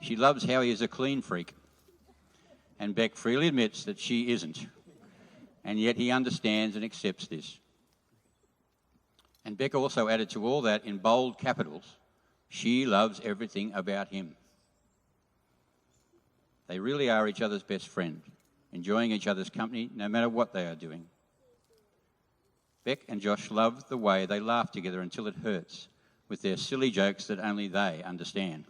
She loves how he is a clean freak. And Beck freely admits that she isn't. And yet he understands and accepts this. And Beck also added to all that in bold capitals, she loves everything about him. They really are each other's best friend, enjoying each other's company no matter what they are doing. Beck and Josh love the way they laugh together until it hurts, with their silly jokes that only they understand.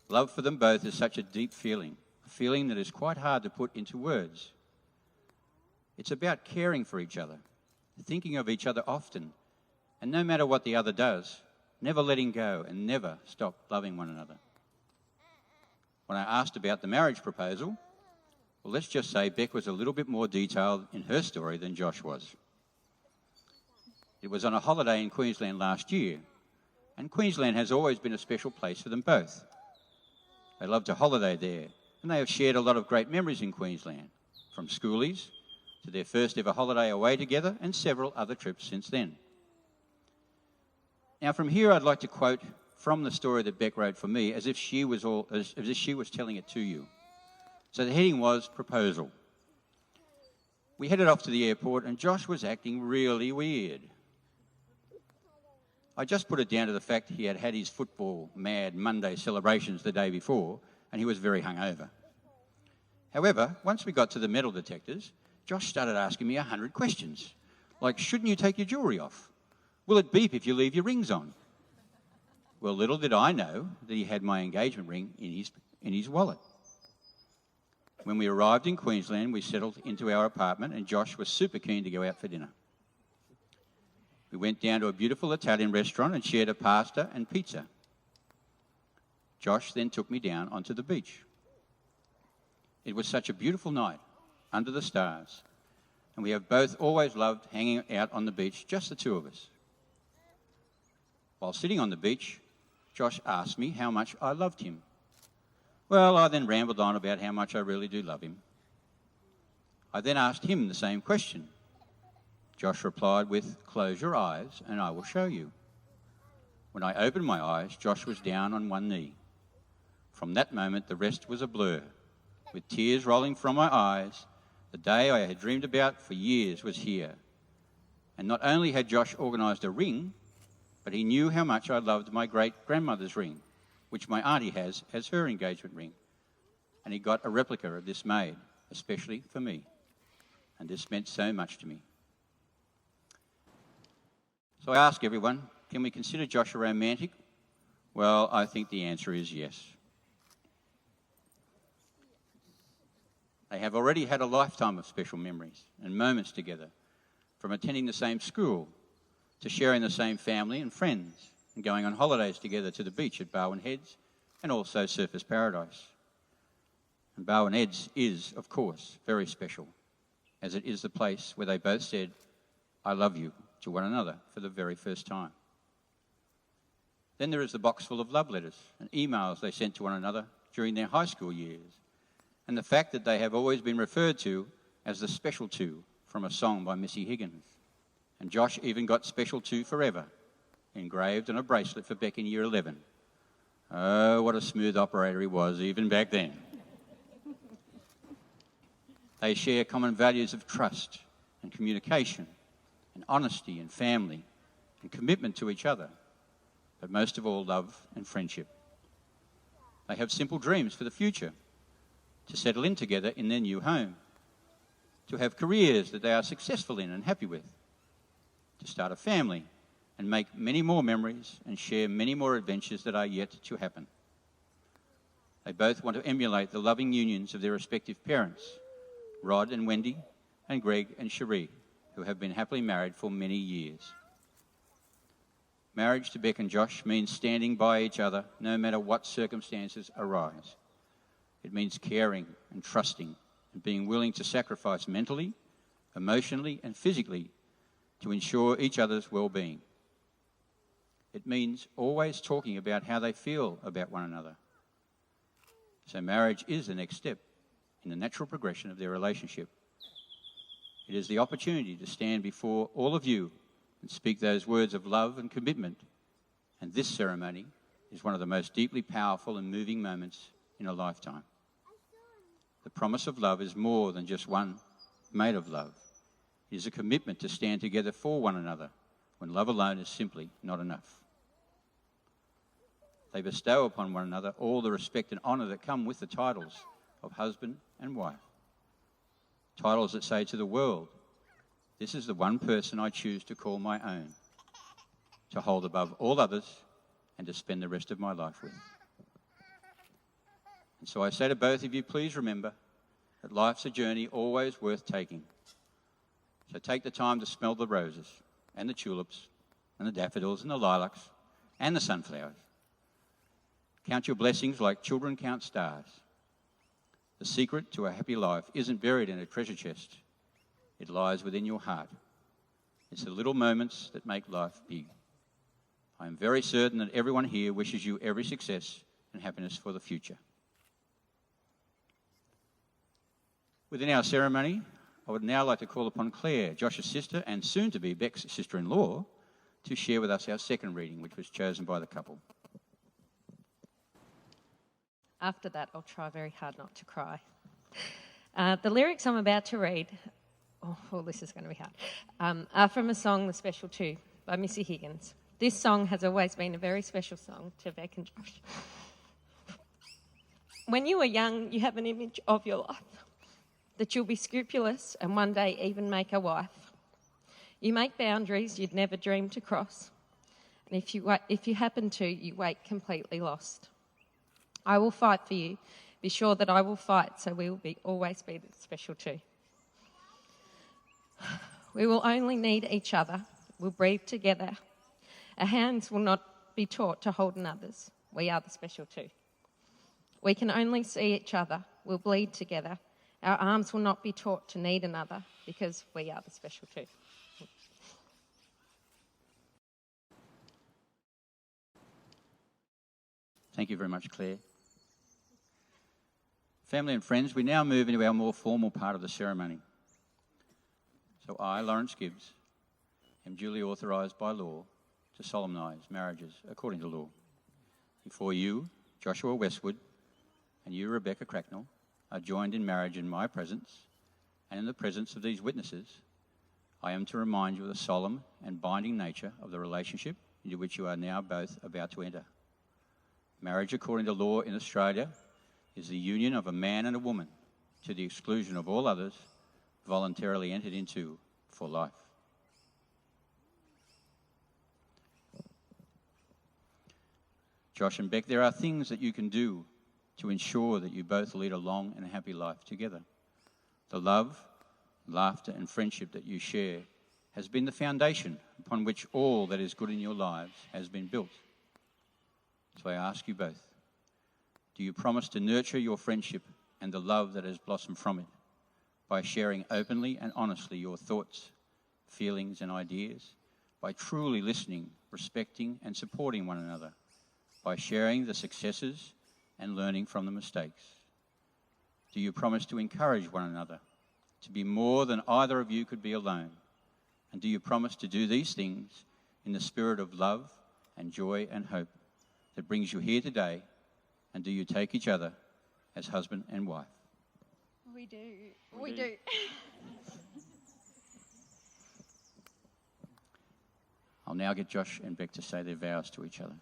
Love for them both is such a deep feeling, a feeling that is quite hard to put into words. It's about caring for each other, thinking of each other often, and no matter what the other does, never letting go and never stop loving one another. When I asked about the marriage proposal, well, let's just say Beck was a little bit more detailed in her story than Josh was. It was on a holiday in Queensland last year, and Queensland has always been a special place for them both. They love to holiday there, and they have shared a lot of great memories in Queensland, from schoolies to their first ever holiday away together and several other trips since then. Now from here I'd like to quote from the story that Beck wrote for me as if she was telling it to you. So the heading was Proposal. We headed off to the airport and Josh was acting really weird. I just put it down to the fact he had had his football mad Monday celebrations the day before and he was very hungover. However, once we got to the metal detectors, Josh started asking me 100 questions, like, shouldn't you take your jewellery off? Will it beep if you leave your rings on? Well, little did I know that he had my engagement ring in his wallet. When we arrived in Queensland, we settled into our apartment and Josh was super keen to go out for dinner. We went down to a beautiful Italian restaurant and shared a pasta and pizza. Josh then took me down onto the beach. It was such a beautiful night, under the stars, and we have both always loved hanging out on the beach, just the two of us. While sitting on the beach, Josh asked me how much I loved him. Well, I then rambled on about how much I really do love him. I then asked him the same question. Josh replied with, close your eyes and I will show you. When I opened my eyes, Josh was down on one knee. From that moment, the rest was a blur. With tears rolling from my eyes, the day I had dreamed about for years was here. And not only had Josh organised a ring, but he knew how much I loved my great-grandmother's ring, which my auntie has as her engagement ring. And he got a replica of this made, especially for me. And this meant so much to me. So I ask everyone, can we consider Josh a romantic? Well, I think the answer is yes. They have already had a lifetime of special memories and moments together, from attending the same school to sharing the same family and friends and going on holidays together to the beach at Barwon Heads and also Surfers Paradise. And Barwon Heads is, of course, very special, as it is the place where they both said, I love you, to one another for the very first time. Then there is the box full of love letters and emails they sent to one another during their high school years, and the fact that they have always been referred to as the Special Two from a song by Missy Higgins. And Josh even got Special Two Forever engraved on a bracelet for Beck in year 11. Oh, what a smooth operator he was even back then. They share common values of trust and communication and honesty and family and commitment to each other, but most of all, love and friendship. They have simple dreams for the future, to settle in together in their new home, to have careers that they are successful in and happy with, to start a family and make many more memories and share many more adventures that are yet to happen. They both want to emulate the loving unions of their respective parents, Rod and Wendy, and Greg and Cherie, who have been happily married for many years. Marriage to Beck and Josh means standing by each other no matter what circumstances arise. It means caring and trusting and being willing to sacrifice mentally, emotionally and physically to ensure each other's well-being. It means always talking about how they feel about one another. So marriage is the next step in the natural progression of their relationship. It is the opportunity to stand before all of you and speak those words of love and commitment. And this ceremony is one of the most deeply powerful and moving moments in a lifetime. The promise of love is more than just one made of love. It is a commitment to stand together for one another when love alone is simply not enough. They bestow upon one another all the respect and honour that come with the titles of husband and wife. Titles that say to the world, this is the one person I choose to call my own, to hold above all others and to spend the rest of my life with. And so I say to both of you, please remember that life's a journey always worth taking. So take the time to smell the roses and the tulips and the daffodils and the lilacs and the sunflowers. Count your blessings like children count stars. The secret to a happy life isn't buried in a treasure chest. It lies within your heart. It's the little moments that make life big. I am very certain that everyone here wishes you every success and happiness for the future. Within our ceremony, I would now like to call upon Claire, Josh's sister and soon-to-be Beck's sister-in-law, to share with us our second reading, which was chosen by the couple. After that, I'll try very hard not to cry. The lyrics I'm about to read, this is going to be hard, are from a song, The Special Two, by Missy Higgins. This song has always been a very special song to Beck and Josh. When you are young, you have an image of your life, that you'll be scrupulous and one day even make a wife. You make boundaries you'd never dream to cross, and if you happen to, you wake completely lost. I will fight for you. Be sure that I will fight, so we will always be the special two. We will only need each other. We'll breathe together. Our hands will not be taught to hold another's. We are the special two. We can only see each other. We'll bleed together. Our arms will not be taught to need another because we are the special two. Thank you very much, Claire. Family and friends, we now move into our more formal part of the ceremony. So I, Lawrence Gibbs, am duly authorised by law to solemnise marriages according to law. Before you, Joshua Westwood, and you, Rebecca Cracknell, are joined in marriage in my presence, and in the presence of these witnesses, I am to remind you of the solemn and binding nature of the relationship into which you are now both about to enter. Marriage according to law in Australia is the union of a man and a woman, to the exclusion of all others, voluntarily entered into for life. Josh and Beck, there are things that you can do to ensure that you both lead a long and happy life together. The love, laughter and friendship that you share has been the foundation upon which all that is good in your lives has been built. So I ask you both, do you promise to nurture your friendship and the love that has blossomed from it by sharing openly and honestly your thoughts, feelings and ideas, by truly listening, respecting and supporting one another, by sharing the successes and learning from the mistakes? Do you promise to encourage one another, to be more than either of you could be alone? And do you promise to do these things in the spirit of love and joy and hope that brings you here today? And do you take each other as husband and wife? We do. We do. I'll now get Josh and Beck to say their vows to each other.